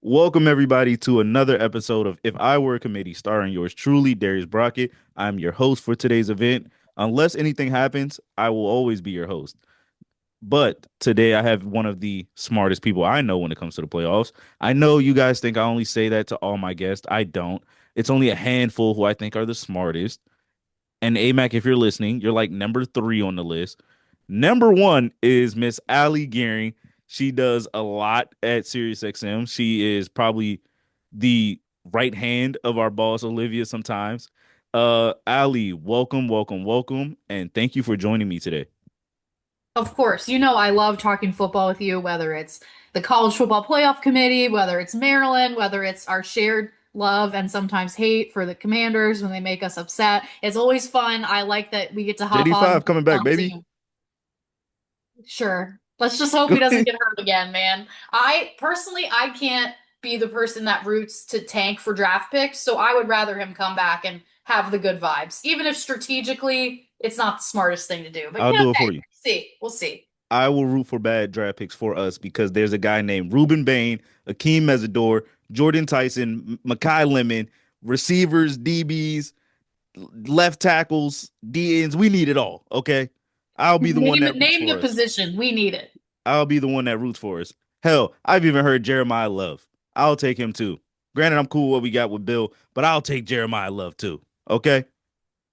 Welcome everybody to another episode of If I Were a Committee, starring yours truly, Darius Brockett. I'm your host for today's event. Unless anything happens, I will always be your host. But today I have one of the smartest people I know when it comes to the playoffs. I know you guys think I only say that to all my guests. I don't. It's only a handful who I think are the smartest. And AMAC, if you're listening, you're like number three on the list. Number one is Miss Allie Gehring. She does a lot at SiriusXM. She is probably the right hand of our boss Olivia sometimes. Allie, welcome, welcome, welcome, and thank you for joining me today. Of course, I love talking football with you, whether it's the College Football Playoff Committee, whether it's Maryland, whether it's our shared love and sometimes hate for the Commanders when they make us upset. It's always fun. I like that we get to hop JD5 coming back, on baby. Zoom. Sure. Let's just hope he doesn't get hurt again, man. I can't be the person that roots to tank for draft picks, so I would rather him come back and have the good vibes, even if strategically it's not the smartest thing to do. But I'll do it hey, for you. we'll see. I will root for bad draft picks for us because there's a guy named Ruben Bain, Akeem Mesidor, Jordan Tyson, Makai Lemon, receivers, DBs, left tackles, DNs. We need it all. Okay. I'll be the one that roots Name the for us. position. We need it. I'll be the one that roots for us. Hell, I've even heard Jeremiah Love. I'll take him too. Granted, I'm cool what we got with Bill, but I'll take Jeremiah Love too. Okay.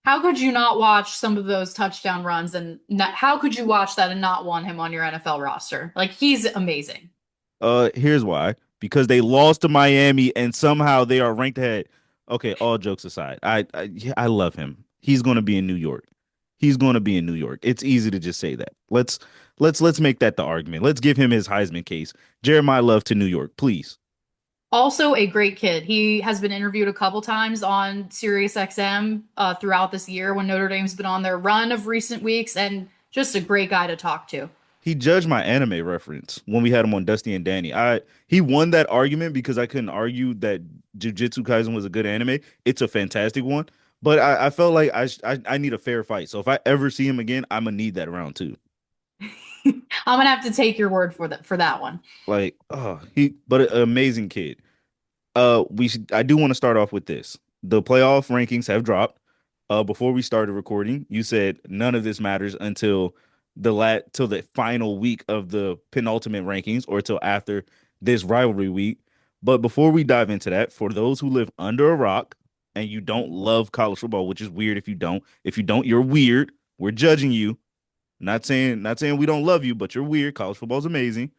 How could you not watch some of those touchdown runs and how could you watch that and not want him on your NFL roster? Like he's amazing. Here's why. Because they lost to Miami and somehow they are ranked ahead. Okay, all jokes aside, I love him. He's going to be in New York. He's going to be in New York. It's easy to just say that. Let's make that the argument. Let's give him his Heisman case. Jeremiah Love to New York, please. Also a great kid. He has been interviewed a couple times on SiriusXM throughout this year when Notre Dame's been on their run of recent weeks and just a great guy to talk to. He judged my anime reference when we had him on Dusty and Danny. He won that argument because I couldn't argue that Jujutsu Kaisen was a good anime. It's a fantastic one, but I felt like I need a fair fight. So if I ever see him again, I'm gonna need that round two. I'm gonna have to take your word for that one. Like, oh, but an amazing kid. We should. I do want to start off with this. The playoff rankings have dropped. Before we started recording, you said none of this matters until till the final week of the penultimate rankings or till after this rivalry week. But before we dive into that, for those who live under a rock and you don't love college football, which is weird if you don't. If you don't, you're weird. We're judging you. Not saying we don't love you, but you're weird. College football is amazing.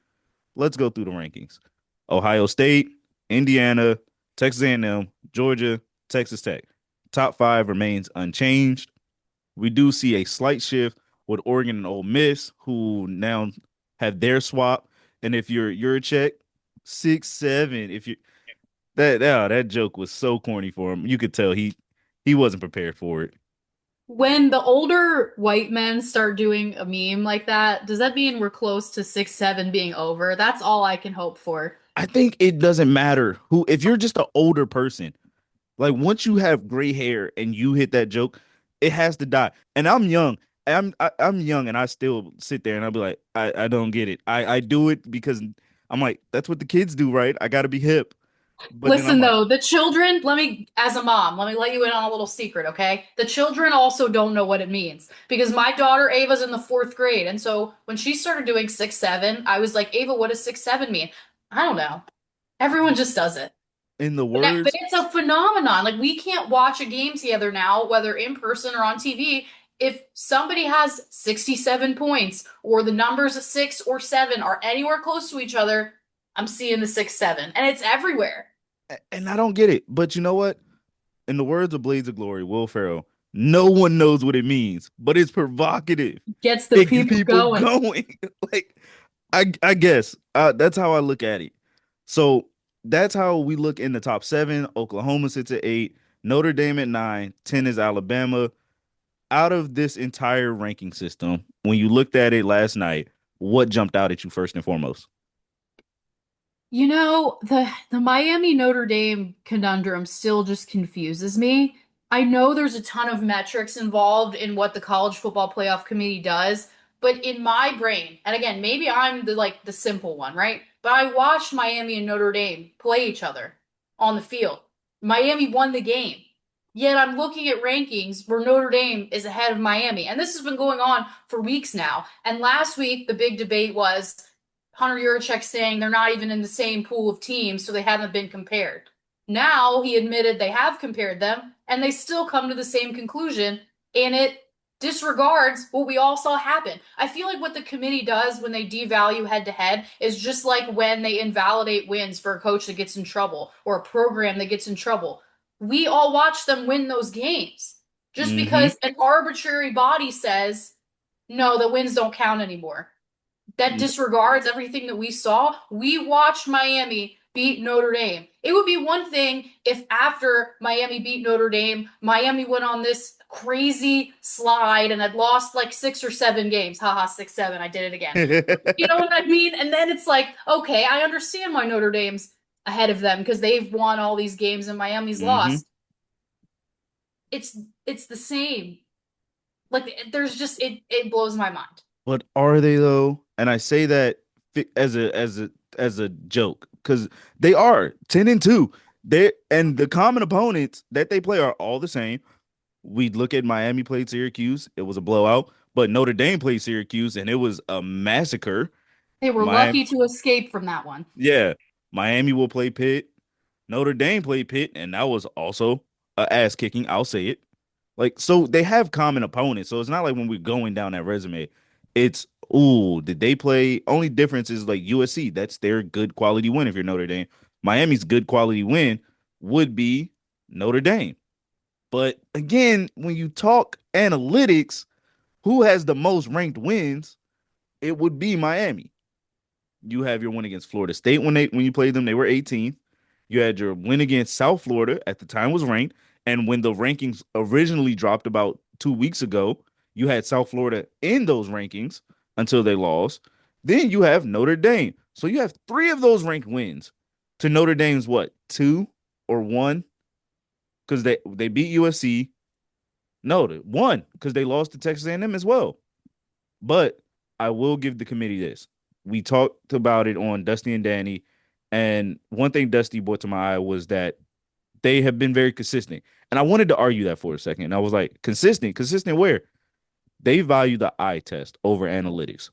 Let's go through the rankings. Ohio State, Indiana, Texas A&M, Georgia, Texas Tech. Top five remains unchanged. We do see a slight shift with Oregon and Ole Miss, who now have their swap. And if you're a check, 6-7. If you that joke was so corny for him. You could tell he wasn't prepared for it. When the older white men start doing a meme like that, does that mean we're close to 6-7 being over? That's all I can hope for. I think it doesn't matter who if you're just an older person, like once you have gray hair and you hit that joke, it has to die. And I'm young. I'm young and I still sit there and I'll be like, I don't get it. I do it because I'm like, that's what the kids do, right? I gotta be hip. But then I'm Listen like, though, the children, as a mom, let me let you in on a little secret, okay? The children also don't know what it means because my daughter Ava's in the fourth grade. And so when she started doing 6-7, I was like, Ava, what does 6-7 mean? I don't know. Everyone just does it. in the But words, it's a phenomenon. Like we can't watch a game together now, whether in person or on TV, if somebody has 67 points or the numbers 6 or 7 are anywhere close to each other, I'm seeing the 6-7. And it's everywhere. and I don't get it. But you know what? In the words of Blades of Glory, Will Ferrell, no one knows what it means, but it's provocative. Gets the It gets people people going. going. Like I guess that's how I look at it. So that's how we look in the top seven. Oklahoma sits at eight, Notre Dame at nine, 10 is Alabama. Out of this entire ranking system, when you looked at it last night, what jumped out at you first and foremost? The Miami Notre Dame conundrum still just confuses me. I know there's a ton of metrics involved in what the College Football Playoff Committee does, but in my brain, and again, maybe I'm the simple one, right? but I watched Miami and Notre Dame play each other on the field. Miami won the game. Yet I'm looking at rankings where Notre Dame is ahead of Miami. And this has been going on for weeks now. And last week, the big debate was Hunter Yurachek saying they're not even in the same pool of teams, so they haven't been compared. Now he admitted they have compared them, and they still come to the same conclusion, and it disregards what we all saw happen. I feel like what the committee does when they devalue head to head is just like when they invalidate wins for a coach that gets in trouble or a program that gets in trouble. We all watch them win those games just Mm-hmm. because an arbitrary body says, no, the wins don't count anymore. That disregards everything that we saw. We watched Miami beat Notre Dame. It would be one thing if after Miami beat Notre Dame, Miami went on this crazy slide and had lost like 6 or 7 games. Haha, 6, 7. I did it again. You know what I mean? And then it's like, okay, I understand why Notre Dame's ahead of them because they've won all these games and Miami's Mm-hmm. lost. It's the same. Like there's just it blows my mind. But are they though? And I say that as a joke because they are 10-2. They and the common opponents that they play are all the same. We'd look at Miami played Syracuse, it was a blowout, but Notre Dame played Syracuse and it was a massacre. They were Miami, lucky to escape from that one. yeah, Miami will play Pitt. Notre Dame played Pitt, and that was also a ass kicking. I'll say it. Like, so they have common opponents. So it's not like when we're going down that resume, it's, ooh, did they play? Only difference is like USC. That's their good quality win if you're Notre Dame. Miami's good quality win would be Notre Dame. But again, when you talk analytics, who has the most ranked wins? It would be Miami. You have your win against Florida State when you played them, they were 18th. You had your win against South Florida at the time was ranked, and when the rankings originally dropped about 2 weeks ago, you had South Florida in those rankings until they lost. Then you have Notre Dame, so you have three of those ranked wins to Notre Dame's what 2 or 1 because they beat USC. No, 1 because they lost to Texas A&M as well. But I will give the committee this. We talked about it on Dusty and Danny, and one thing Dusty brought to my eye was that they have been very consistent. And I wanted to argue that for a second. And I was like, consistent where? They value the eye test over analytics.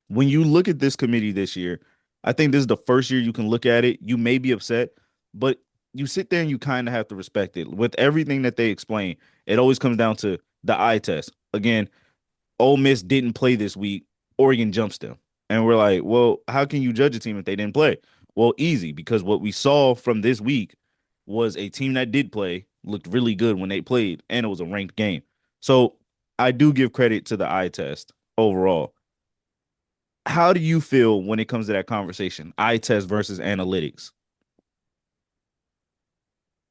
When you look at this committee this year, I think this is the first year you can look at it. You may be upset, but you sit there and you kind of have to respect it. With everything that they explain, it always comes down to the eye test. Again, Ole Miss didn't play this week. Oregon jumps them. And we're like, well, how can you judge a team if they didn't play? Well, easy, because what we saw from this week was a team that did play looked really good when they played, and it was a ranked game. So I do give credit to the eye test overall. How do you feel when it comes to that conversation? Eye test versus analytics.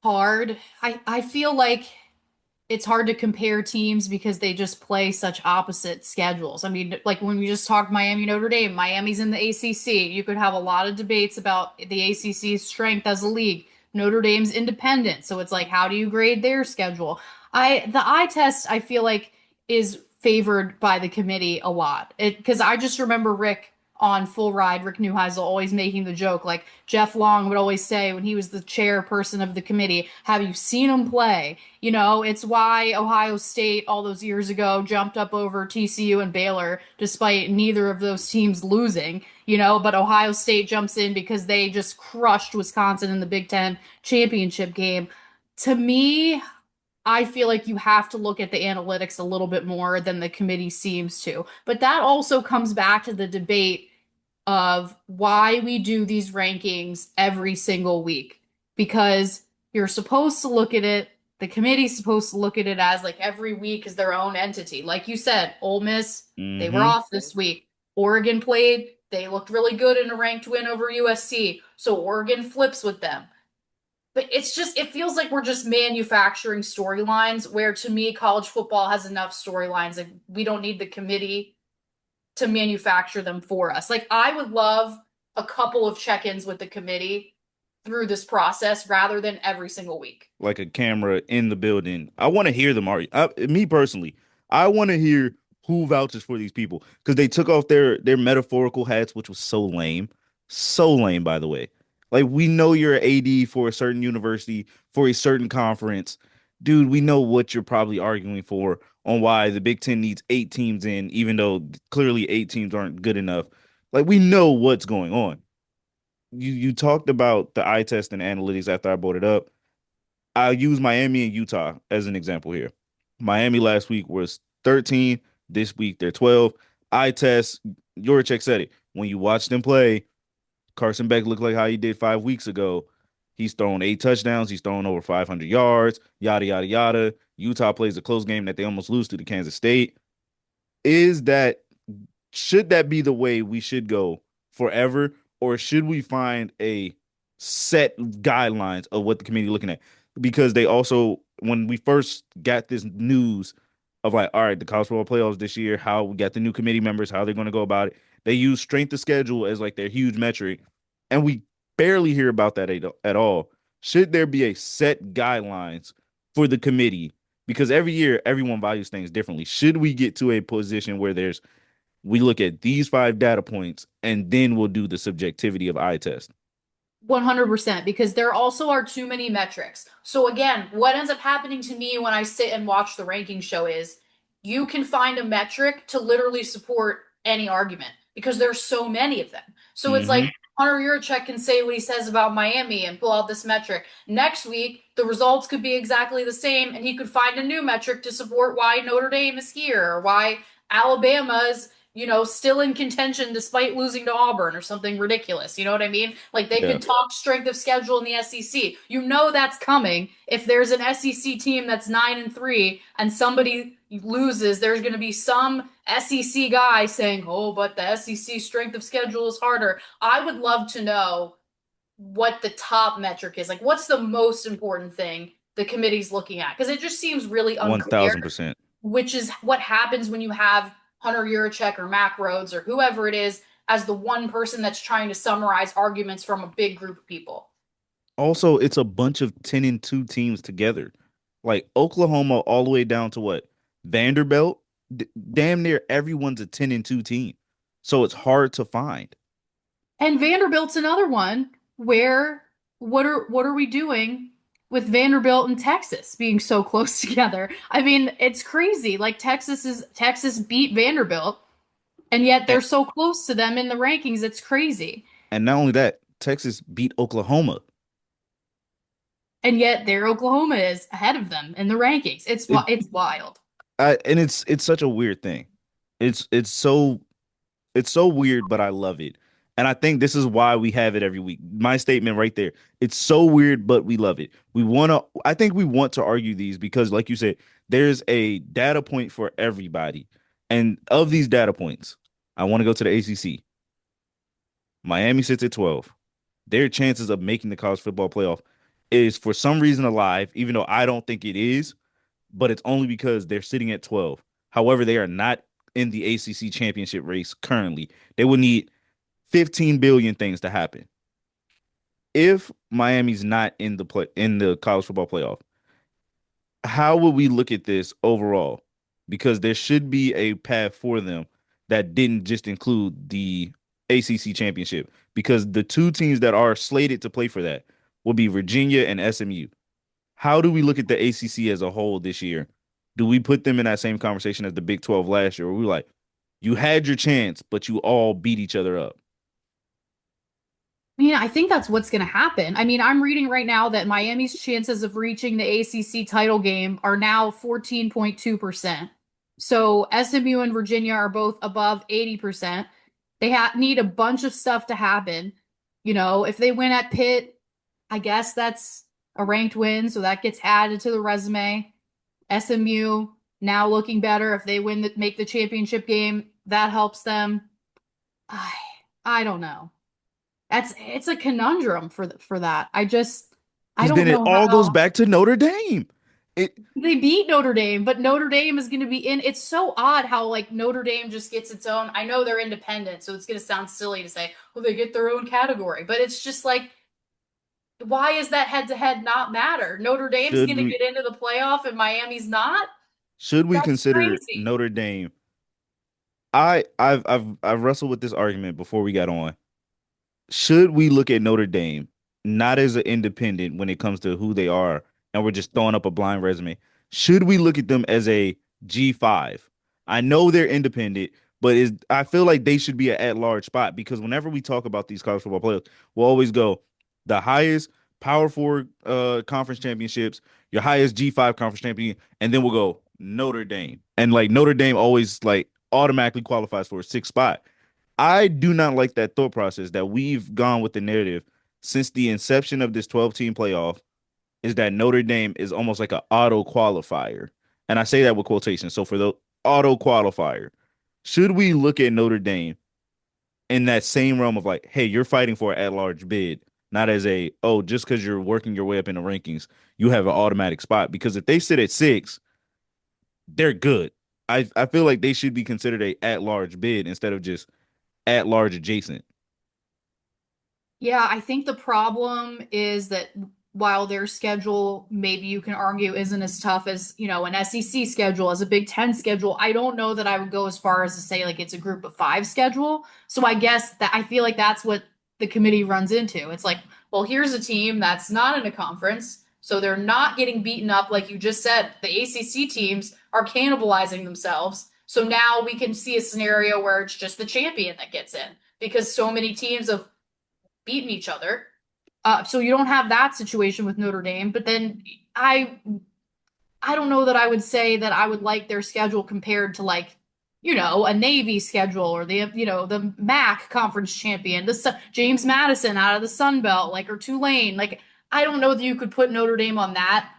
Hard. I feel like it's hard to compare teams because they just play such opposite schedules. I mean, like when we just talked Miami Notre Dame, Miami's in the ACC. You could have a lot of debates about the ACC's strength as a league. Notre Dame's independent, so it's like how do you grade their schedule? The eye test I feel like is favored by the committee a lot. It because I just remember Rick on Full Ride, Rick Neuheisel always making the joke like Jeff Long would always say when he was the chairperson of the committee, have you seen him play? You know, it's why Ohio State all those years ago jumped up over TCU and Baylor despite neither of those teams losing, you know, but Ohio State jumps in because they just crushed Wisconsin in the Big Ten championship game. To me, I feel like you have to look at the analytics a little bit more than the committee seems to. But that also comes back to the debate of why we do these rankings every single week. Because you're supposed to look at it, the committee's supposed to look at it as like every week is their own entity. Like you said, Ole Miss, they were Mm-hmm. off this week. Oregon played, they looked really good in a ranked win over USC. So Oregon flips with them. But it's just, it feels like we're just manufacturing storylines where to me, college football has enough storylines. Like we don't need the committee to manufacture them for us. Like I would love a couple of check-ins with the committee through this process rather than every single week. Like a camera in the building. I want to hear them argue. Me personally, I want to hear who vouches for these people because they took off their metaphorical hats, which was so lame. So lame, by the way. Like we know you're an AD for a certain university, for a certain conference. Dude, we know what you're probably arguing for on why the Big Ten needs 8 teams in, even though clearly 8 teams aren't good enough. Like we know what's going on. You talked about the eye test and analytics after I brought it up. I'll use Miami and Utah as an example here. Miami last week was 13. This week they're 12. Eye test, Juracek said it. When you watch them play, Carson Beck looked like how he did 5 weeks ago. He's thrown 8 touchdowns. He's thrown over 500 yards, yada, yada, yada. Utah plays a close game that they almost lose to the Kansas State. Is that should that be the way we should go forever, or should we find a set guidelines of what the committee looking at? Because they also, when we first got this news of like, all right, the college football playoffs this year, how we got the new committee members, how they're going to go about it, they use strength of schedule as like their huge metric, and we barely hear about that at all. Should there be a set guidelines for the committee? Because every year, everyone values things differently. Should we get to a position where there's we look at these 5 data points and then we'll do the subjectivity of eye test? 100% because there also are too many metrics. So again, what ends up happening to me when I sit and watch the ranking show is you can find a metric to literally support any argument because there's so many of them. So it's like Mm-hmm. Hunter Yurachek can say what he says about Miami and pull out this metric. Next week, the results could be exactly the same, and he could find a new metric to support why Notre Dame is here or why Alabama is still in contention despite losing to Auburn or something ridiculous. You know what I mean? Like they Yeah. could talk strength of schedule in the SEC. You know that's coming. If there's an SEC team that's 9-3 and somebody loses, there's going to be some SEC guy saying, "Oh, but the SEC strength of schedule is harder." I would love to know what the top metric is. Like, what's the most important thing the committee's looking at? Because it just seems really unclear, 1000%. which is what happens when you have Hunter Yurachek or Mac Rhodes or whoever it is as the one person that's trying to summarize arguments from a big group of people. Also, it's a bunch of 10-2 teams together. Like Oklahoma all the way down to what? Vanderbilt. Damn near everyone's a 10-2 team. So it's hard to find. And Vanderbilt's another one where what are we doing with Vanderbilt and Texas being so close together? I mean, it's crazy. Like Texas beat Vanderbilt, and yet they're And, so close to them in the rankings. It's crazy. and not only that, Texas beat Oklahoma. And yet their Oklahoma is ahead of them in the rankings. It It's wild. and it's such a weird thing. It's so weird, but I love it. And I think this is why we have it every week. My statement right there. It's so weird, but we love it. I think we want to argue these because, like you said, there's a data point for everybody. And of these data points, I want to go to the ACC. Miami sits at 12. Their chances of making the college football playoff is for some reason alive, even though I don't think it is, but it's only because they're sitting at 12. However, they are not in the ACC championship race currently. They would need 15 billion things to happen. If Miami's not in the college football playoff, how would we look at this overall? Because there should be a path for them that didn't just include the ACC championship. Because the two teams that are slated to play for that will be Virginia and SMU. How do we look at the ACC as a whole this year? Do we put them in that same conversation as the Big 12 last year? Where we like, you had your chance, but you all beat each other up. I mean, I think that's what's going to happen. I mean, I'm reading right now that Miami's chances of reaching the ACC title game are now 14.2%. So SMU and Virginia are both above 80%. They need a bunch of stuff to happen. If they win at Pitt, I guess that's a ranked win, so that gets added to the resume. SMU now looking better. If they make the championship game, that helps them. I I don't know. It's a conundrum for that. I Because then don't it know all goes how back to Notre Dame. It they beat Notre Dame, but Notre Dame is going to be in. It's so odd how like Notre Dame just gets its own. I know they're independent, so it's going to sound silly to say, well, they get their own category, but it's just like, why is that head to head not matter? Notre Dame's should going to we get into the playoff and Miami's not. should we That's consider crazy. Notre Dame? I've wrestled with this argument before we got on. should we look at Notre Dame not as an independent when it comes to who they are, and we're just throwing up a blind resume? Should we look at them as a G5? I know they're independent, but I feel like they should be an at-large spot because whenever we talk about these college football players, we'll always go the highest Power Four conference championships, your highest G5 conference champion, and then we'll go Notre Dame, and like Notre Dame always like automatically qualifies for a sixth spot. I do not like that thought process that we've gone with the narrative since the inception of this 12-team playoff is that Notre Dame is almost like an auto qualifier. And I say that with quotations. So for the auto qualifier, should we look at Notre Dame in that same realm of like, hey, you're fighting for an at-large bid, not as a, oh, just because you're working your way up in the rankings, you have an automatic spot. Because if they sit at six, they're good. I feel like they should be considered a at-large bid instead of just at-large adjacent. Yeah, I think the problem is that while their schedule, maybe you can argue, isn't as tough as, an SEC schedule, as a Big Ten schedule, I don't know that I would go as far as to say like it's a group of five schedule. So I guess that I feel like that's what the committee runs into. It's like, well, here's a team that's not in a conference, so they're not getting beaten up like you just said. The ACC teams are cannibalizing themselves. So now we can see a scenario where it's just the champion that gets in because so many teams have beating each other. So you don't have that situation with Notre Dame. But then I don't know that I would say that I would like their schedule compared to like a Navy schedule or the MAC conference champion, James Madison out of the Sun Belt, like or Tulane. Like I don't know that you could put Notre Dame on that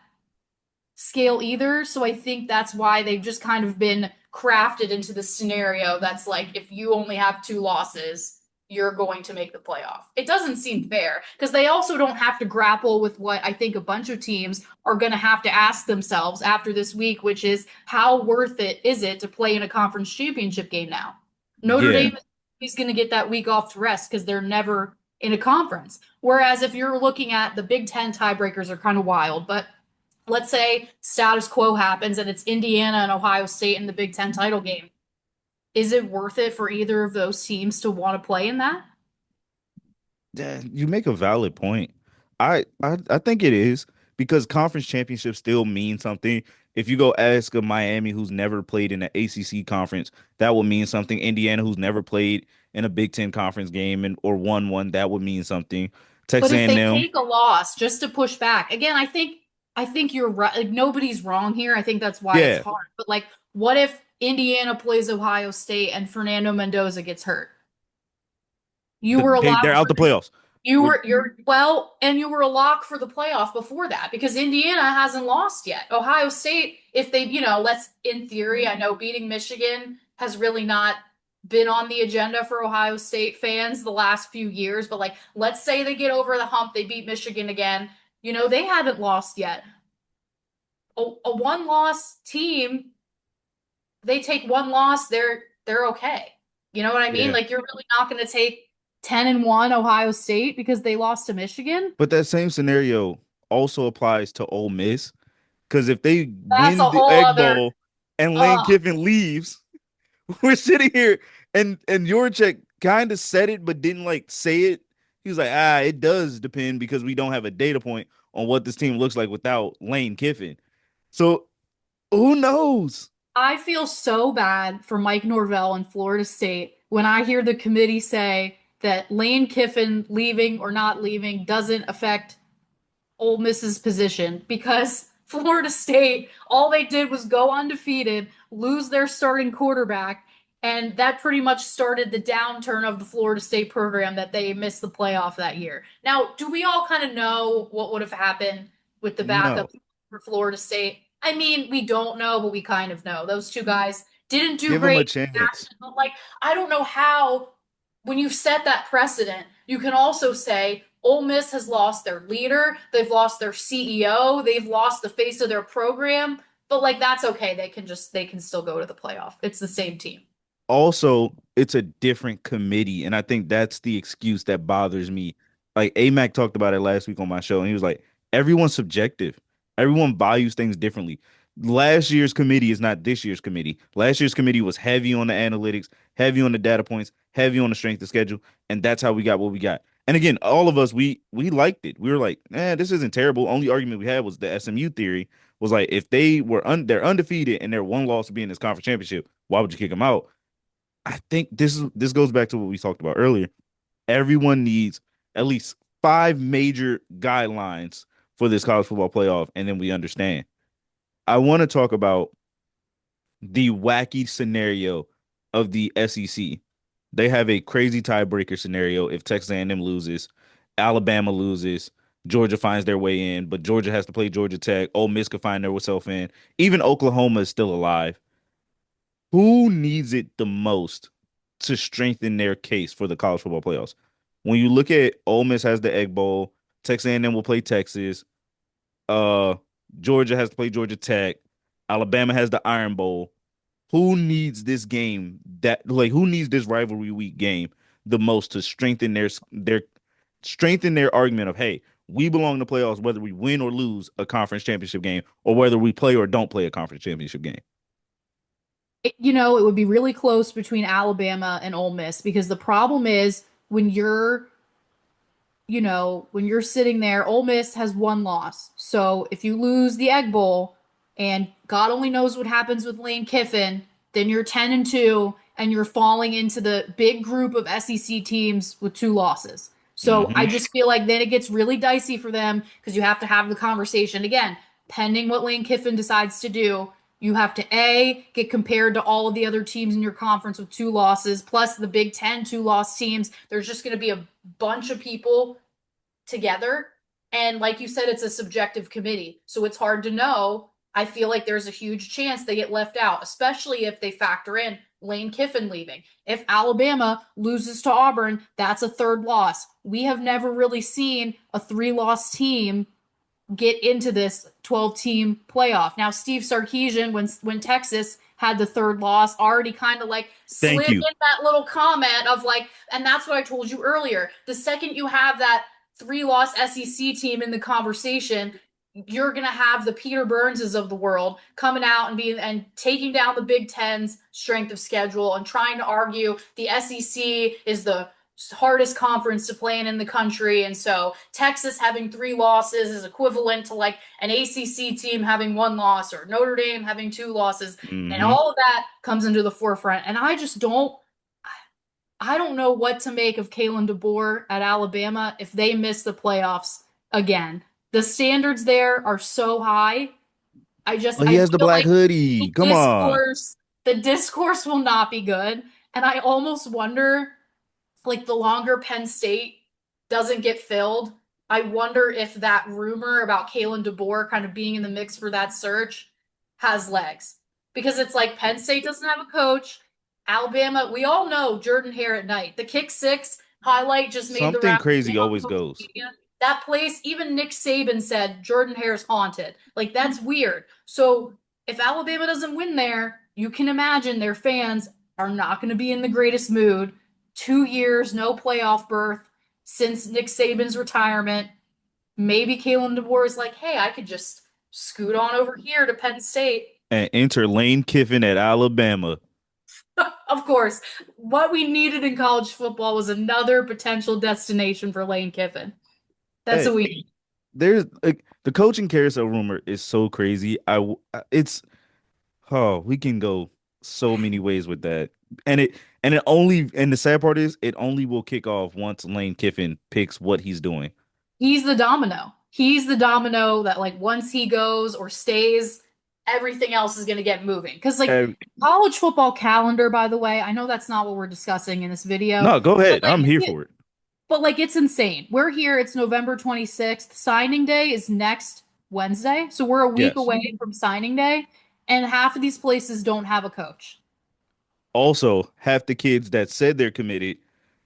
scale either. So I think that's why they've just kind of been crafted into the scenario that's like if you only have two losses, you're going to make the playoff. It doesn't seem fair because they also don't have to grapple with what I think a bunch of teams are going to have to ask themselves after this week, which is how worth it is it to play in a conference championship game now? Notre Yeah. Dame is going to get that week off to rest because they're never in a conference. Whereas if you're looking at the Big Ten tiebreakers are kind of wild, but let's say status quo happens and it's Indiana and Ohio State in the Big Ten title game. Is it worth it for either of those teams to want to play in that? Yeah, you make a valid point. I think it is because conference championships still mean something. If you go ask a Miami who's never played in the ACC conference, that would mean something. Indiana who's never played in a Big Ten conference game and or won one, that would mean something. But Texas if they A&M, take a loss just to push back, again, I think you're right. Like nobody's wrong here. I think that's why it's yeah, hard. But like, what if Indiana plays Ohio State and Fernando Mendoza gets hurt? You were a lock they're out for the playoffs. you We're were you're well, and you were a lock for the playoff before that because Indiana hasn't lost yet. Ohio State, if they, let's in theory, I know beating Michigan has really not been on the agenda for Ohio State fans the last few years, but like let's say they get over the hump, they beat Michigan again. They haven't lost yet. A one-loss team, they take one loss, they're okay. You know what I mean? yeah. Like you're really not going to take 10-1 Ohio State because they lost to Michigan. But that same scenario also applies to Ole Miss because if they That's a win the whole Egg other. Bowl and Lane uh Kiffin leaves, we're sitting here and Yorchek kind of said it but didn't like say it. He was like, it does depend because we don't have a data point on what this team looks like without Lane Kiffin. So who knows? I feel so bad for Mike Norvell in Florida State when I hear the committee say that Lane Kiffin leaving or not leaving doesn't affect Ole Miss's position because Florida State, all they did was go undefeated, lose their starting quarterback, and that pretty much started the downturn of the Florida State program that they missed the playoff that year. Now, do we all kind of know what would have happened with the backup No. for Florida State? I mean, we don't know, but we kind of know. Those two guys didn't do Give him a great. chance. But like, I don't know how when you've set that precedent, you can also say Ole Miss has lost their leader, they've lost their CEO, they've lost the face of their program, but like that's okay. They can still go to the playoff. It's the same team. Also, it's a different committee, and I think that's the excuse that bothers me. Like Amac talked about it last week on my show, and he was like, "Everyone's subjective. Everyone values things differently." Last year's committee is not this year's committee. Last year's committee was heavy on the analytics, heavy on the data points, heavy on the strength of schedule, and that's how we got what we got. And again, all of us we liked it. We were like, this isn't terrible. Only argument we had was the SMU theory was like if they're undefeated and their one loss would be in this conference championship, why would you kick them out? I think this goes back to what we talked about earlier. Everyone needs at least five major guidelines for this college football playoff, and then we understand. I want to talk about the wacky scenario of the SEC. They have a crazy tiebreaker scenario if Texas A&M loses, Alabama loses, Georgia finds their way in, but Georgia has to play Georgia Tech. Ole Miss could find themselves in. Even Oklahoma is still alive. Who needs it the most to strengthen their case for the college football playoffs? When you look at Ole Miss has the Egg Bowl, Texas A&M will play Texas, uh, Georgia has to play Georgia Tech, Alabama has the Iron Bowl. Who needs this game who needs this rivalry week game the most to strengthen their argument of hey, we belong to playoffs whether we win or lose a conference championship game or whether we play or don't play a conference championship game. It would be really close between Alabama and Ole Miss because the problem is when you're sitting there, Ole Miss has one loss. So if you lose the Egg Bowl, and God only knows what happens with Lane Kiffin, then you're 10-2, and you're falling into the big group of SEC teams with two losses. So I Mm-hmm. just feel like then it gets really dicey for them because you have to have the conversation again, pending what Lane Kiffin decides to do. You have to get compared to all of the other teams in your conference with two losses, plus the Big Ten two-loss teams. There's just going to be a bunch of people together. And like you said, it's a subjective committee. So it's hard to know. I feel like there's a huge chance they get left out, especially if they factor in Lane Kiffin leaving. If Alabama loses to Auburn, that's a third loss. We have never really seen a three-loss team get into this 12-team playoff. Now, Steve Sarkisian, when Texas had the third loss, already kind of like Thank slid you. in that little comment of like, and that's what I told you earlier. The second you have that three-loss SEC team in the conversation, you're gonna have the Peter Burnses of the world coming out and taking down the Big Ten's strength of schedule and trying to argue the SEC is the hardest conference to play in the country. And so Texas having three losses is equivalent to like an ACC team having one loss or Notre Dame having two losses. And Mm-hmm. all of that comes into the forefront. And I don't know what to make of Kalen DeBoer at Alabama if they miss the playoffs again. The standards there are so high. Oh, he I has the feel black like hoodie. the Come on. discourse the discourse will not be good. And I almost wonder, like, the longer Penn State doesn't get filled, I wonder if that rumor about Kalen DeBoer kind of being in the mix for that search has legs. Because it's like Penn State doesn't have a coach. Alabama, we all know Jordan Hare at night. The kick six highlight just made the Something rounds crazy on always social goes. media. That place, even Nick Saban said Jordan Hare's haunted. Like, that's weird. So if Alabama doesn't win there, you can imagine their fans are not going to be in the greatest mood. 2 years, no playoff berth since Nick Saban's retirement. Maybe Kalen DeBoer is like, hey, I could just scoot on over here to Penn State. And enter Lane Kiffin at Alabama. Of course, what we needed in college football was another potential destination for Lane Kiffin. That's Hey, what we need. there's like the coaching carousel rumor is so crazy. It's we can go so many ways with that. And the sad part is it only will kick off once Lane Kiffin picks what he's doing. He's the domino. He's the domino that, like, once he goes or stays, everything else is going to get moving. Because, like, Uh, college football calendar, by the way, I know that's not what we're discussing in this video, no, go but ahead. like, I'm here for it. it's insane. We're here. It's November 26th. Signing day is next Wednesday, so we're a week Yes. away from signing day, and half of these places don't have a coach. Also, half the kids that said they're committed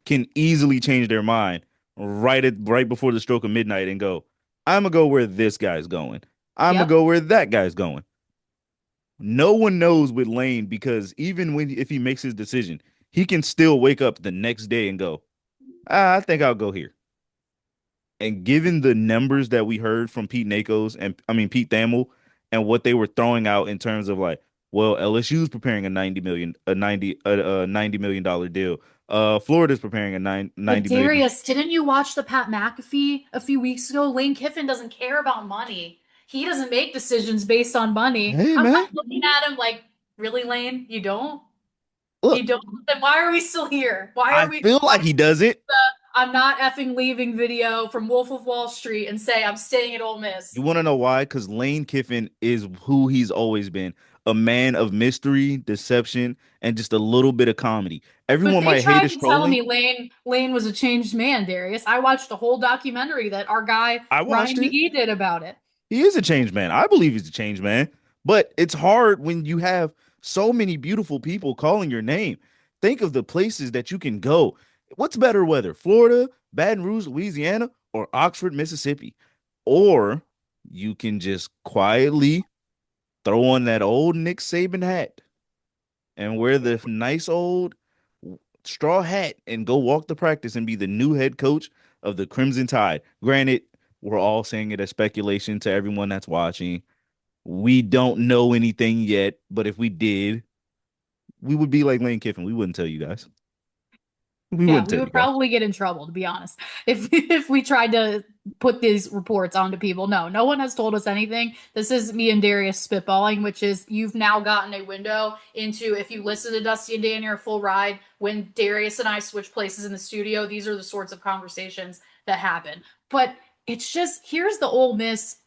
can easily change their mind right before the stroke of midnight and go, I'm gonna go where this guy's going. I'm gonna Yep. go where that guy's going. No one knows with Lane because even when if he makes his decision, he can still wake up the next day and go, I think I'll go here. And given the numbers that we heard from Pete Nakos and I mean Pete Thamel and what they were throwing out in terms of like, well, LSU's preparing a 90 million dollar deal. Florida's preparing a But 90 million. Darius, didn't you watch the Pat McAfee a few weeks ago? Lane Kiffin doesn't care about money. He doesn't make decisions based on money. Hey I'm man, looking at him like, really, Lane? You don't? You look, don't? Then why are we still here? Why I are we? feel Why like he does it. the I'm not effing leaving video from Wolf of Wall Street and say I'm staying at Ole Miss? You want to know why? Because Lane Kiffin is who he's always been, a man of mystery, deception, and just a little bit of comedy. But Everyone they might hate tried his to tell trolling. me Lane was a changed man, Darius. I watched a whole documentary that our guy I watched Ryan it. McGee did about it. He is a changed man. I believe he's a changed man. But it's hard when you have so many beautiful people calling your name. Think of the places that you can go. What's better weather? Florida, Baton Rouge, Louisiana, or Oxford, Mississippi? Or you can just quietly throw on that old Nick Saban hat and wear the nice old straw hat and go walk the practice and be the new head coach of the Crimson Tide. Granted, we're all saying it as speculation to everyone that's watching. We don't know anything yet, but if we did, we would be like Lane Kiffin. We wouldn't tell you guys. We Yeah, wouldn't we tell you would guys. probably get in trouble, to be honest, if if we tried to put these reports onto people. No, no one has told us anything. This is me and Darius spitballing, which is you've now gotten a window into if you listen to Dusty and Danny or Full Ride, when Darius and I switch places in the studio, these are the sorts of conversations that happen. But it's just here's the Ole Miss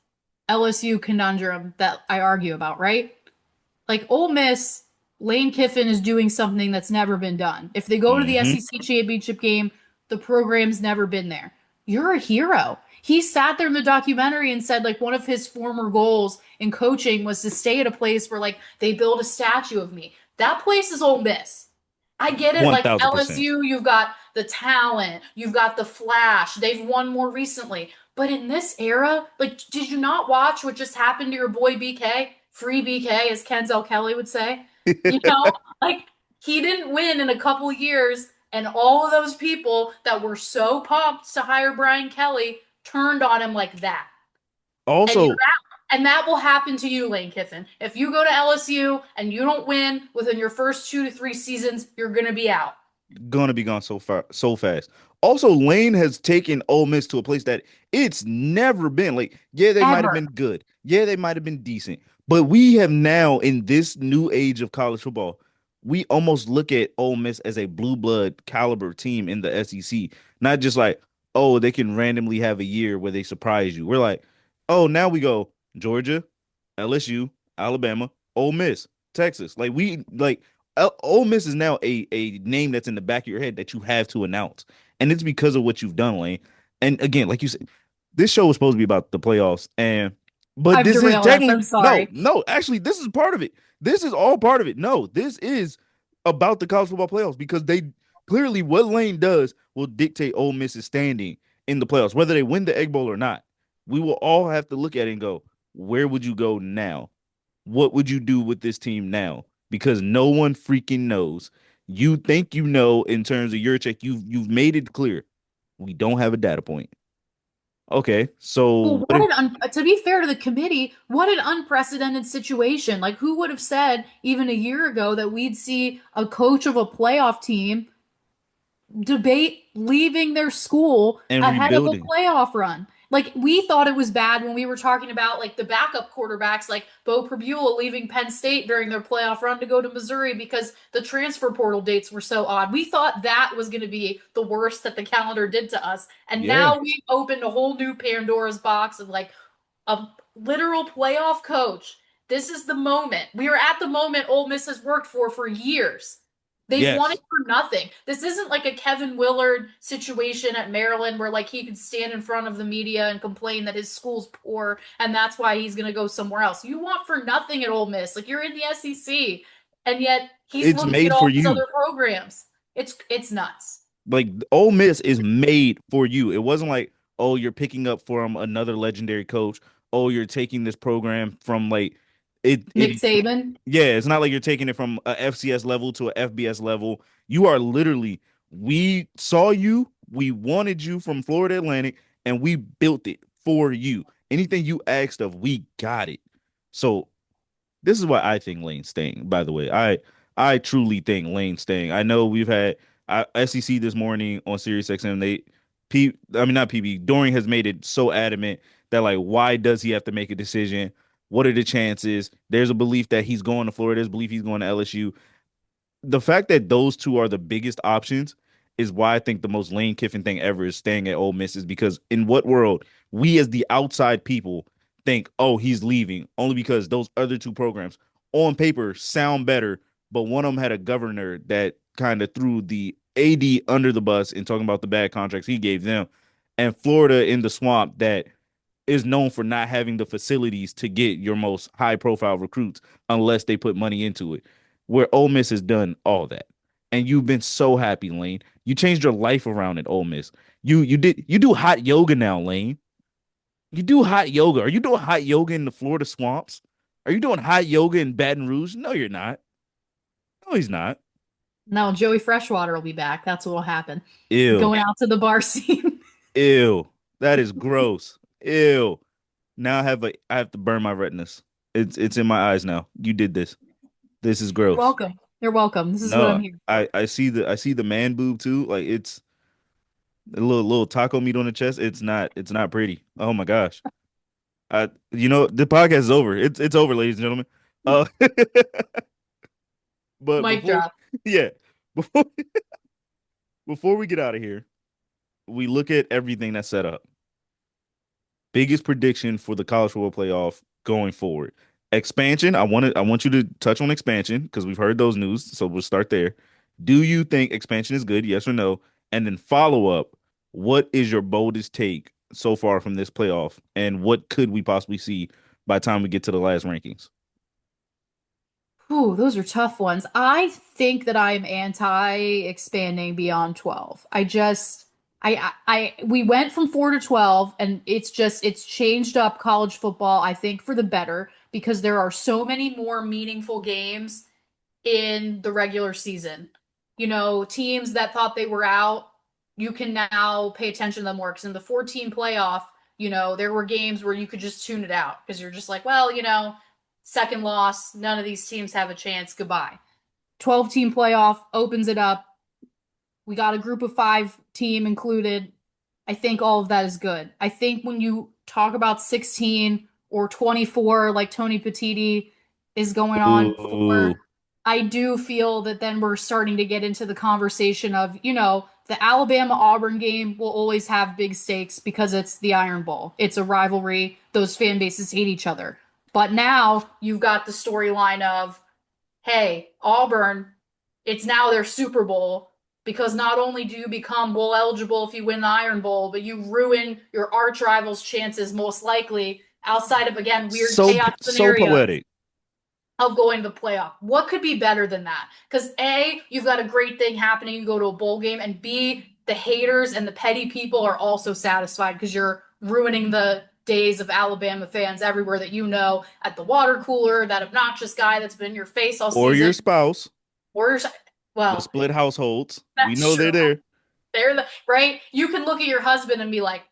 LSU conundrum that I argue about, right? Like Ole Miss, Lane Kiffin is doing something that's never been done. If they go to the Mm-hmm. SEC championship game, the program's never been there. You're a hero. He sat there in the documentary and said like one of his former goals in coaching was to stay at a place where like they build a statue of me. That place is Ole Miss. I get it. Like 1000%. LSU, you've got the talent, you've got the flash. They've won more recently. But in this era, like, did you not watch what just happened to your boy BK? Free BK, as Kenzel Kelly would say. You know, like he didn't win in a couple years, and all of those people that were so pumped to hire Brian Kelly turned on him like that. And you're Also, out. And that will happen to you, Lane Kiffin. If you go to LSU and you don't win within your first 2 to 3 seasons, you're gonna be out. gonna be gone so far so fast. Also, Lane has taken Ole Miss to a place that it's never been. Like, yeah, they might have Ever. been good. Yeah, they might have been decent. But we have now in this new age of college football, we almost look at Ole Miss as a blue blood caliber team in the SEC. Not just like, oh, they can randomly have a year where they surprise you. We're like, oh, now we go Georgia, LSU, Alabama, Ole Miss, Texas. Like we like Ole Miss is now a name that's in the back of your head that you have to announce, and it's because of what you've done, Lane. And again, like you said, this show was supposed to be about the playoffs, and but I've this is derailed us. I'm technically no, sorry. no. Actually, this is part of it. This is all part of it. No, this is about the college football playoffs because they clearly what Lane does will dictate Ole Miss's standing in the playoffs, whether they win the Egg Bowl or not. We will all have to look at it and go, where would you go now? What would you do with this team now? Because no one freaking knows. You think you know in terms of your check. You've made it clear. We don't have a data point. Okay, so Well, to be fair to the committee, what an unprecedented situation. Like, who would have said even a year ago that we'd see a coach of a playoff team debate leaving their school and ahead of a rebuilding. playoff run? Like, we thought it was bad when we were talking about like the backup quarterbacks, like Bo Prabula leaving Penn State during their playoff run to go to Missouri because the transfer portal dates were so odd. We thought that was going to be the worst that the calendar did to us. And Yeah, now we've opened a whole new Pandora's box of like a literal playoff coach. This is the moment. We are at the moment Ole Miss has worked for years. They've won it yes. for nothing. This isn't like a Kevin Willard situation at Maryland where like he could stand in front of the media and complain that his school's poor and that's why he's going to go somewhere else. You want for nothing at Ole Miss. Like you're in the SEC and yet he's It's looking at made for all these you. other programs. It's nuts. Like Ole Miss is made for you. It wasn't like, oh, you're picking up from another legendary coach. Oh, you're taking this program from like Nick it Saban. yeah, it's not like you're taking it from a FCS level to a FBS level. You are literally, we saw you, we wanted you from Florida Atlantic, and we built it for you. Anything you asked of, we got it. So this is why I think Lane's staying, by the way. I truly think Lane's staying. I know we've had SEC this morning on Sirius XM, I mean not PB, Doring has made it so adamant that like, why does he have to make a decision? What are the chances? There's a belief that he's going to Florida. There's a belief he's going to LSU. The fact that those two are the biggest options is why I think the most Lane Kiffin thing ever is staying at Ole Miss is because in what world we as the outside people think, oh, he's leaving only because those other two programs on paper sound better, but one of them had a governor that kind of threw the AD under the bus in talking about the bad contracts he gave them, and Florida in the swamp that is known for not having the facilities to get your most high profile recruits unless they put money into it. Where Ole Miss has done all that. And you've been so happy, Lane. You changed your life around at Ole Miss. You do hot yoga now, Lane. You do hot yoga. Are you doing hot yoga in the Florida swamps? Are you doing hot yoga in Baton Rouge? No, you're not. No, he's not. No, Joey Freshwater will be back. That's what will happen. Ew. Going out to the bar scene. Ew. That is gross. Ew. Now I have to burn my retinas. It's in my eyes now. You did this. This is You're gross. welcome. You're welcome. This is what I'm No, here for. I see the man boob too. Like it's a little taco meat on the chest. It's not pretty. Oh my gosh. The podcast is over. It's over, ladies and gentlemen. Uh but Mic drop. yeah, before before we get out of here, we look at everything that's set up. Biggest prediction for the college football playoff going forward. Expansion. I want you to touch on expansion because we've heard those news. So we'll start there. Do you think expansion is good? Yes or no? And then follow up. What is your boldest take so far from this playoff? And what could we possibly see by the time we get to the last rankings? Ooh, those are tough ones. I think that I'm anti-expanding beyond 12. We went from 4 to 12 and it's changed up college football, I think, for the better because there are so many more meaningful games in the regular season. Teams that thought they were out, you can now pay attention to them more because in the 14 playoff, there were games where you could just tune it out because you're just like, well, second loss, none of these teams have a chance. Goodbye. 12-team playoff opens it up. We got a group of 5 team included. I think all of that is good. I think when you talk about 16 or 24, like Tony Petiti is going on Ooh, for, I do feel that then we're starting to get into the conversation of, the Alabama Auburn game will always have big stakes because it's the Iron Bowl. It's a rivalry. Those fan bases hate each other. But now you've got the storyline of, hey, Auburn, it's now their Super Bowl because not only do you become bowl eligible if you win the Iron Bowl, but you ruin your arch rival's chances most likely outside of, again, weird chaos so scenarios poetic. of going to the playoff. What could be better than that? Because A, you've got a great thing happening, you go to a bowl game, and B, the haters and the petty people are also satisfied because you're ruining the days of Alabama fans everywhere that at the water cooler, that obnoxious guy that's been in your face all Or your season. spouse, Or your, the well, split households. We that's know they're true. there. They're the right. You can look at your husband and be like,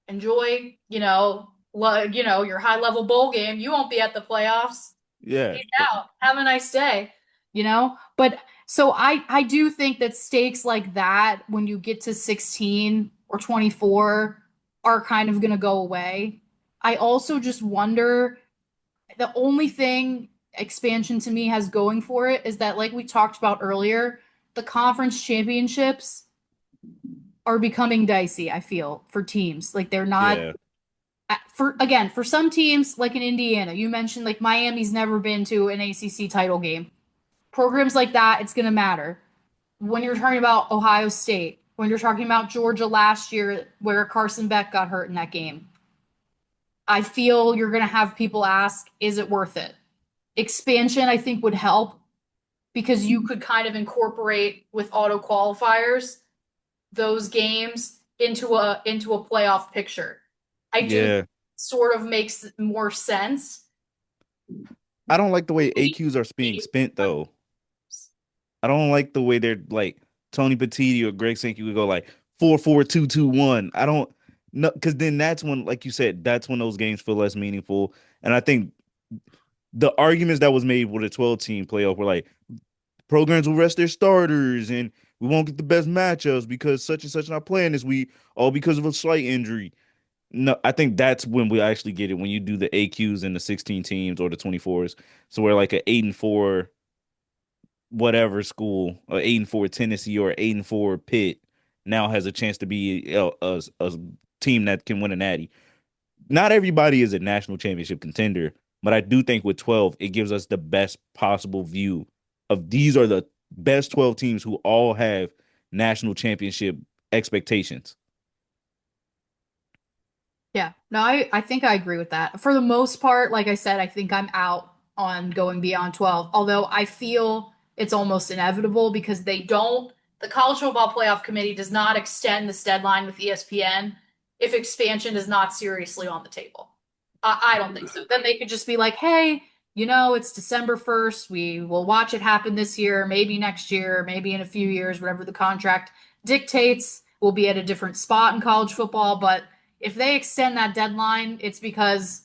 enjoy, your high level bowl game. You won't be at the playoffs. Yeah. Peace out. Have a nice day. But so I do think that stakes like that when you get to 16 or 24 are kind of going to go away. I also just wonder the only thing expansion to me has going for it is that like we talked about earlier, the conference championships are becoming dicey, I feel, for teams. Like they're not Yeah. for some teams like in Indiana, you mentioned like Miami's never been to an ACC title game. Programs like that, it's going to matter. When you're talking about Ohio State, when you're talking about Georgia last year where Carson Beck got hurt in that game, I feel you're going to have people ask, is it worth it? Expansion, I think, would help because you could kind of incorporate with auto qualifiers those games into a playoff picture. I do Yeah. sort of makes more sense. I don't like the way AQs are being spent though. I don't like the way they're like Tony Petiti or Greg Sankey would go like 4-4-2-2-1. I don't know because then that's when, like you said, that's when those games feel less meaningful. And I think the arguments that was made with a 12 team playoff were like programs will rest their starters and We won't get the best matchups because such and such not playing this week, all because of a slight injury. No, I think that's when we actually get it when you do the AQs and the 16 teams or the 24s. So we're like a 8-4 whatever school, or 8-4 Tennessee or 8-4 Pitt now has a chance to be a team that can win a natty. Not everybody is a national championship contender, but I do think with 12, it gives us the best possible view of these are the best 12 teams who all have national championship expectations. Yeah, no, I think I agree with that. For the most part, like I said, I think I'm out on going beyond 12, although I feel it's almost inevitable because the College Football Playoff Committee does not extend this deadline with ESPN if expansion is not seriously on the table. I don't think so. Then they could just be like, hey, it's December 1st. We will watch it happen this year, maybe next year, maybe in a few years, whatever the contract dictates. We'll be at a different spot in college football, but if they extend that deadline, it's because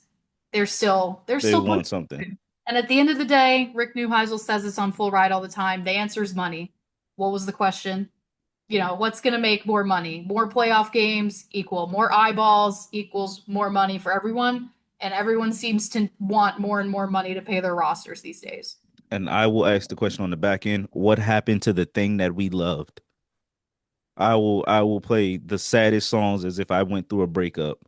they're They still want pushing. something. And at the end of the day, Rick Neuheisel says this on Full Ride all the time. The answer is money. What was the question? What's going to make more money? More playoff games equal more eyeballs equals more money for everyone. And everyone seems to want more and more money to pay their rosters these days. And I will ask the question on the back end, what happened to the thing that we loved? I will play the saddest songs as if I went through a breakup.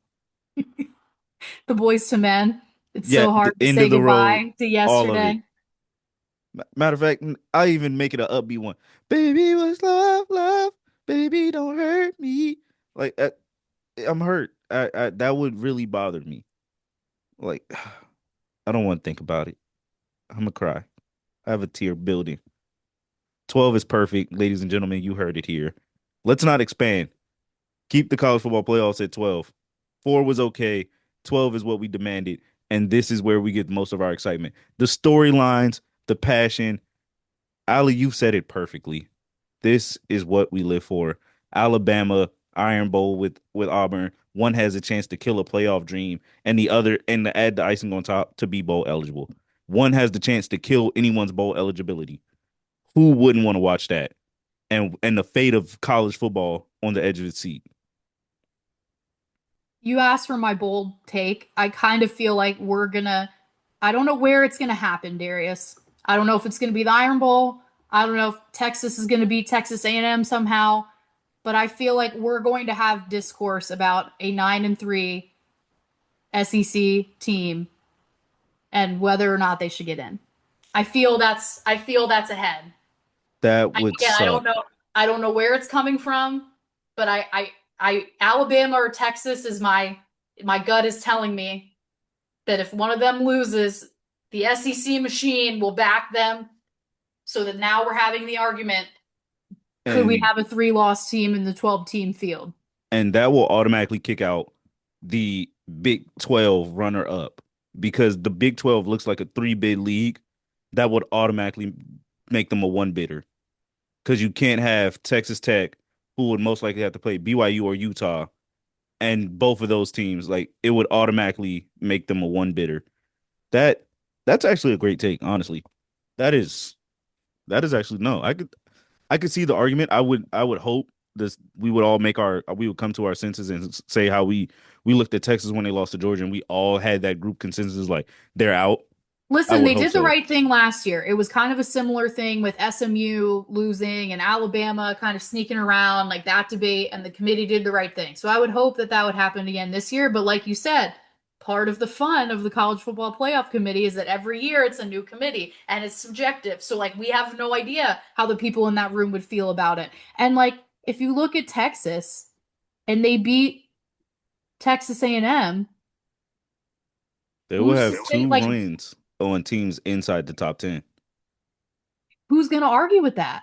The Boys to Men. It's Yeah, so the hard to end say of the road, goodbye to all of it. yesterday. Matter of fact, I even make it an upbeat one. Baby, what's love, love? Baby, don't hurt me. Like I'm hurt. That would really bother me. Like I don't want to think about it. I'm gonna cry. I have a tear building. 12 is perfect, ladies and gentlemen. You heard it here. Let's not expand. Keep the college football playoffs at 12. 4 was okay. 12 is what we demanded. And this is where we get most of our excitement. The storylines, the passion. Ali, you've said it perfectly. This is what we live for. Alabama, Iron Bowl with Auburn. One has a chance to kill a playoff dream, and the other, and to add the icing on top, to be bowl eligible. One has the chance to kill anyone's bowl eligibility. Who wouldn't want to watch that? And the fate of college football on the edge of its seat. You asked for my bold take. I kind of feel like I don't know where it's gonna happen, Darius. I don't know if it's gonna be the Iron Bowl. I don't know if Texas is gonna beat Texas A&M somehow, but I feel like we're going to have discourse about a 9-3 SEC team and whether or not they should get in. I feel that's ahead. That would Again, I don't suck. know. I don't know where it's coming from, but Alabama or Texas is my gut is telling me that if one of them loses, the SEC machine will back them. So that now we're having the argument: could we And have a three-loss team in the 12-team field? and that will automatically kick out the Big 12 runner up because the Big 12 looks like a three bid league. That would automatically make them a one bidder because you can't have Texas Tech, who would most likely have to play BYU or Utah, and both of those teams, like it would automatically make them a one bidder. That that's actually a great take, honestly. That is that is actually no. I could see the argument. I would hope this we would all make our we would come to our senses and say how we looked at Texas when they lost to Georgia and we all had that group consensus like they're out. I Listen, would they hope did the so. right thing last year. It was kind of a similar thing with SMU losing and Alabama kind of sneaking around like that debate, and the committee did the right thing. So I would hope that that would happen again this year. But like you said, part of the fun of the college football playoff committee is that every year it's a new committee and it's subjective. So like we have no idea how the people in that room would feel about it. And like if you look at Texas and they beat Texas A&M, They will who's to have say two like wins on teams inside the top 10. who's going to argue with that?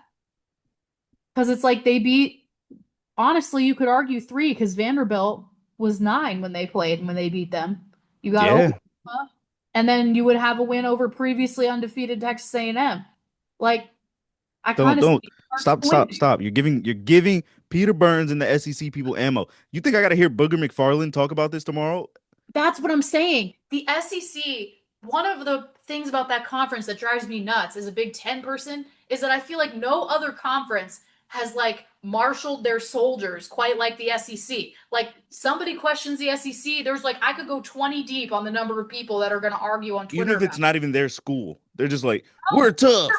Because it's like they beat, honestly, you could argue three because Vanderbilt was 9 when they played and when they beat them. You got Yeah. Oklahoma, and then you would have a win over previously undefeated Texas A&M. Like, I Don't kind of don't see Clark's stop point stop there. stop. You're giving Peter Burns and the SEC people ammo. You think I got to hear Booger McFarland talk about this tomorrow? That's what I'm saying. The SEC, one of the things about that conference that drives me nuts as a Big Ten person is that I feel like no other conference has like marshaled their soldiers quite like the SEC. Like somebody questions the SEC, there's like I could go 20 deep on the number of people that are going to argue on Even Twitter if about it's not even their school, they're just like, oh, we're tough.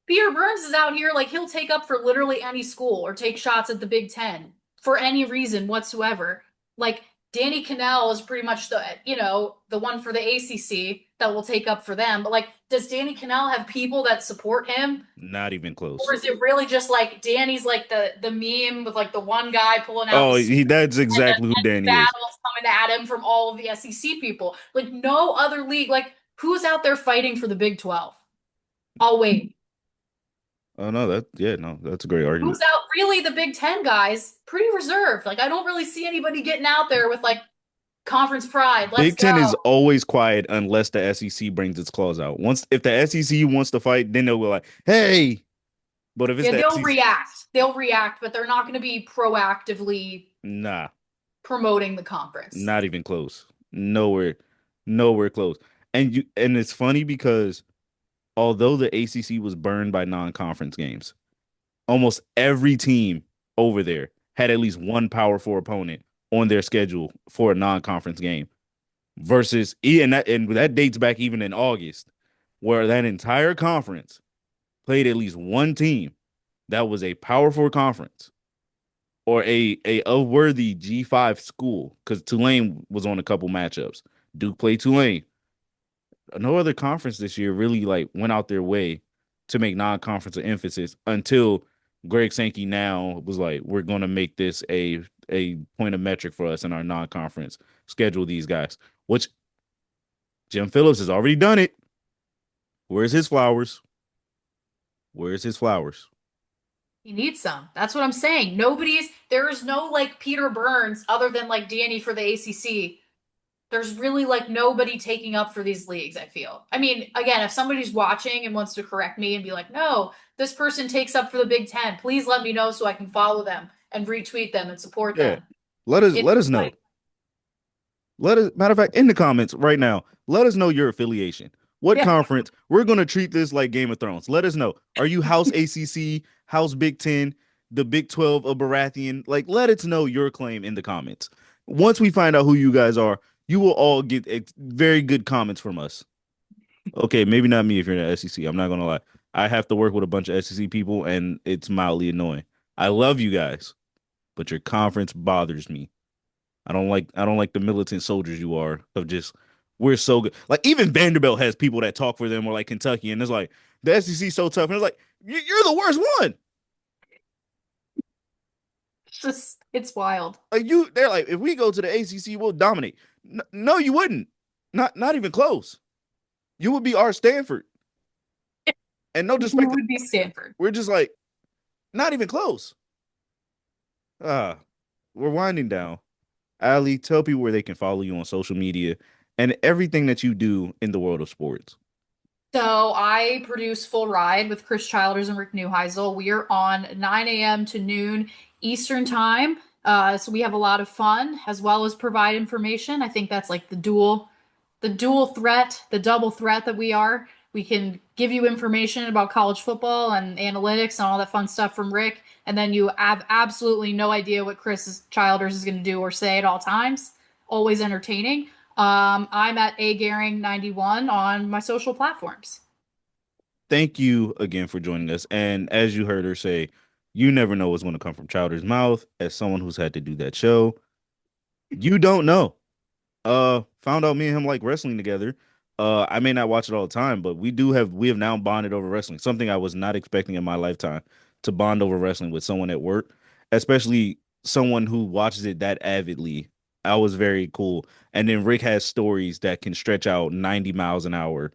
Peter Burns is out here like he'll take up for literally any school or take shots at the Big Ten for any reason whatsoever. Like Danny Cannell is pretty much the one for the ACC that will take up for them. But like, does Danny Cannell have people that support him? Not even Or close. is it really just like Danny's like the meme with like the one guy pulling out Oh, the sword that's and then exactly who Danny is. battles coming at him from all of the SEC people? Like no other league. Like who's out there fighting for the Big 12? I'll wait. Oh no, no, that's a great Who's argument. out really the Big Ten guys? Pretty reserved. Like I don't really see anybody getting out there with like conference pride. Let's Big go. Ten is always quiet unless the SEC brings its claws out. Once if the SEC wants to fight, then they'll be like, "Hey!" But if it's Yeah, the they'll SEC, react. They'll react, but they're not going to be proactively nah, promoting the conference. not even close. Nowhere, nowhere close. And it's funny because although the ACC was burned by non-conference games, almost every team over there had at least one Power Four opponent on their schedule for a non-conference game. Versus and that dates back even in August, where that entire conference played at least one team that was a Power Four conference or a worthy G5 school because Tulane was on a couple matchups. Duke played Tulane. No other conference this year really like went out their way to make non-conference an emphasis until Greg Sankey now was like, we're gonna make this a point of metric for us in our non-conference schedule these guys, which Jim Phillips has already done it. Where's his flowers? Where's his flowers? You need some. That's what I'm saying. There is no like Peter Burns other than like Danny for the ACC. There's really like nobody taking up for these leagues, I feel. I mean, again, if somebody's watching and wants to correct me and be like, no, this person takes up for the Big Ten, please let me know so I can follow them and retweet them and support Yeah. them. Let It's us know. like, Let us matter of fact, in the comments right now, let us know your affiliation. What yeah, conference? We're gonna treat this like Game of Thrones. Let us know. Are you House ACC, House Big Ten, the Big 12 of Baratheon? Like, let us know your claim in the comments. Once we find out who you guys are, you will all get very good comments from us. Okay, maybe not me if you're in the SEC. I'm not gonna lie. I have to work with a bunch of SEC people, and it's mildly annoying. I love you guys, but your conference bothers me. I don't like the militant soldiers you are of just we're so good. Like even Vanderbilt has people that talk for them or like Kentucky, and it's like the SEC is so tough, and it's like you're the worst one. it's wild. Like they're like if we go to the ACC, we'll dominate. No, you wouldn't. Not even close. You would be our Stanford, and no You disrespect. would be Stanford. We're just like not even close. Ah, we're winding down. Ali, tell people where they can follow you on social media and everything that you do in the world of sports. So I produce Full Ride with Chris Childers and Rick Neuheisel. We are on 9 a.m. to noon Eastern time. So we have a lot of fun as well as provide information. I think that's like the dual threat, the double threat that we are. We can give you information about college football and analytics and all that fun stuff from Rick, and then you have absolutely no idea what Chris Childers is going to do or say at all times. Always entertaining. I'm at A Gehring 91 on my social platforms. Thank you again for joining us. And as you heard her say, you never know what's going to come from Chowder's mouth. As someone who's had to do that show, you don't know. Found out me and him like wrestling together. I may not watch it all the time, but we have now bonded over wrestling. Something I was not expecting in my lifetime to bond over wrestling with someone at work, especially someone who watches it that avidly. I was very cool. And then Rick has stories that can stretch out 90 miles an hour.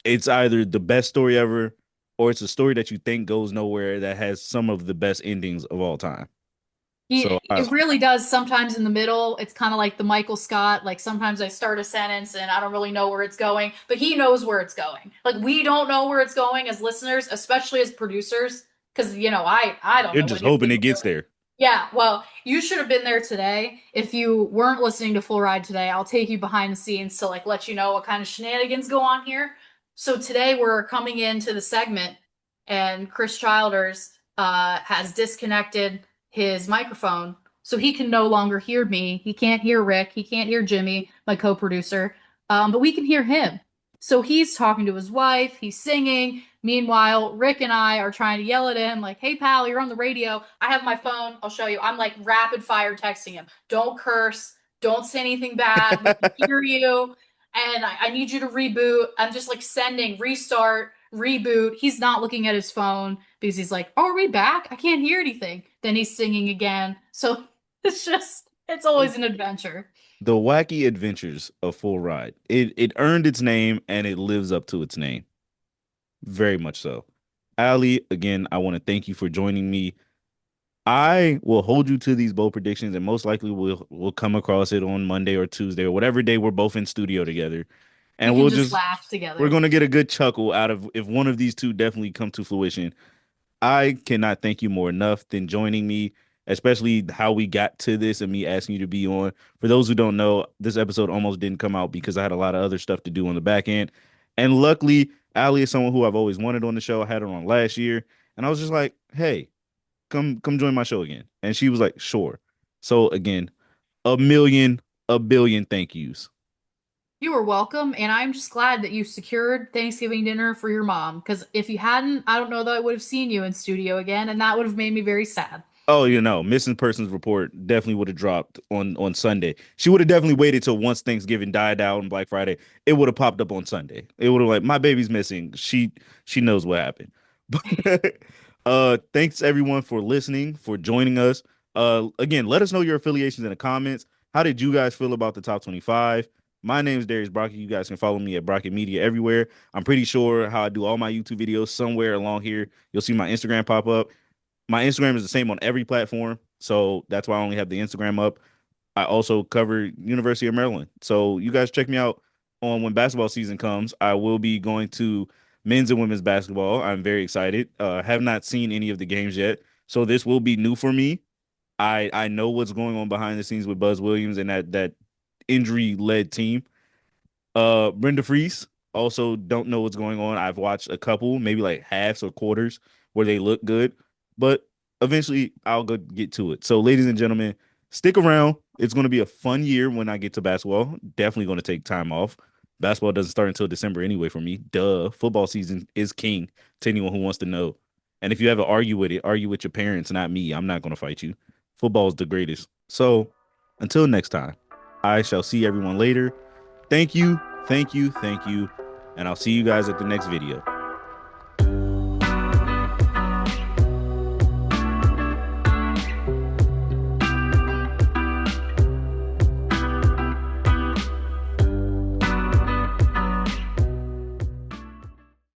It's either the best story ever or it's a story that you think goes nowhere that has some of the best endings of all time. So It really does sometimes in the middle. It's kind of like the Michael Scott. Like sometimes I start a sentence and I don't really know where it's going, but he knows where it's going. Like we don't know where it's going as listeners, especially as producers, because I don't you're know just what he hoping was it gets doing. there. Yeah, well, you should have been there today. If you weren't listening to Full Ride today, I'll take you behind the scenes to like let you know what kind of shenanigans go on here. So today we're coming into the segment and Chris Childers has disconnected his microphone, so he can no longer hear me. He can't hear Rick. He can't hear Jimmy, my co-producer. But we can hear him. So he's talking to his wife. He's singing. Meanwhile, Rick and I are trying to yell at him, like, "Hey, pal, you're on the radio." I have my phone. I'll show you. I'm like rapid fire texting him. Don't curse. Don't say anything bad. We can hear you. And I need you to reboot. I'm just like sending restart, reboot. He's not looking at his phone because he's like, "Oh, are we back? I can't hear anything." Then he's singing again. So it's always an adventure. The wacky adventures of Full Ride. It earned its name and it lives up to its name. Very much so. Allie, again, I want to thank you for joining me. I will hold you to these bold predictions, and most likely we'll come across it on Monday or Tuesday or whatever day we're both in studio together, We and can we'll just just laugh we're together. gonna get a good chuckle out of if one of these two definitely come to fruition. I cannot thank you more enough than joining me, especially how we got to this and me asking you to be on. For those who don't know, this episode almost didn't come out because I had a lot of other stuff to do on the back end. And luckily, Allie is someone who I've always wanted on the show. I had her on last year, and I was just like, hey, come join my show again. And she was like, sure. So again, a million, a billion thank yous. You are welcome, and I'm just glad that you secured Thanksgiving dinner for your mom. Because if you hadn't, I don't know that I would have seen you in studio again, and that would have made me very sad. Oh, missing persons report definitely would have dropped on Sunday. She would have definitely waited till once Thanksgiving died out on Black Friday. It would have popped up on Sunday. It would have like my baby's missing. She knows what happened. But thanks everyone for listening, for joining us. Again, let us know your affiliations in the comments. How did you guys feel about the top 25? My name is Darius Brockett. You guys can follow me at Brockett Media everywhere. I'm pretty sure how I do all my YouTube videos somewhere along here. You'll see my Instagram pop up. My Instagram is the same on every platform, so that's why I only have the Instagram up. I also cover University of Maryland, so you guys check me out on when basketball season comes. I will be going to men's and women's basketball. I'm very excited. Have not seen any of the games yet, so this will be new for me. I know what's going on behind the scenes with Buzz Williams and that injury led team. Brenda Fries also don't know what's going on. I've watched a couple, maybe like halves or quarters where they look good, but eventually I'll go get to it. So, ladies and gentlemen, stick around. It's going to be a fun year when I get to basketball. Definitely going to take time off. Basketball doesn't start until December anyway for me. Duh. Football season is king to anyone who wants to know. And if you ever argue with it, argue with your parents, not me. I'm not going to fight you. Football is the greatest. So, until next time, I shall see everyone later. Thank you, thank you, thank you. And I'll see you guys at the next video.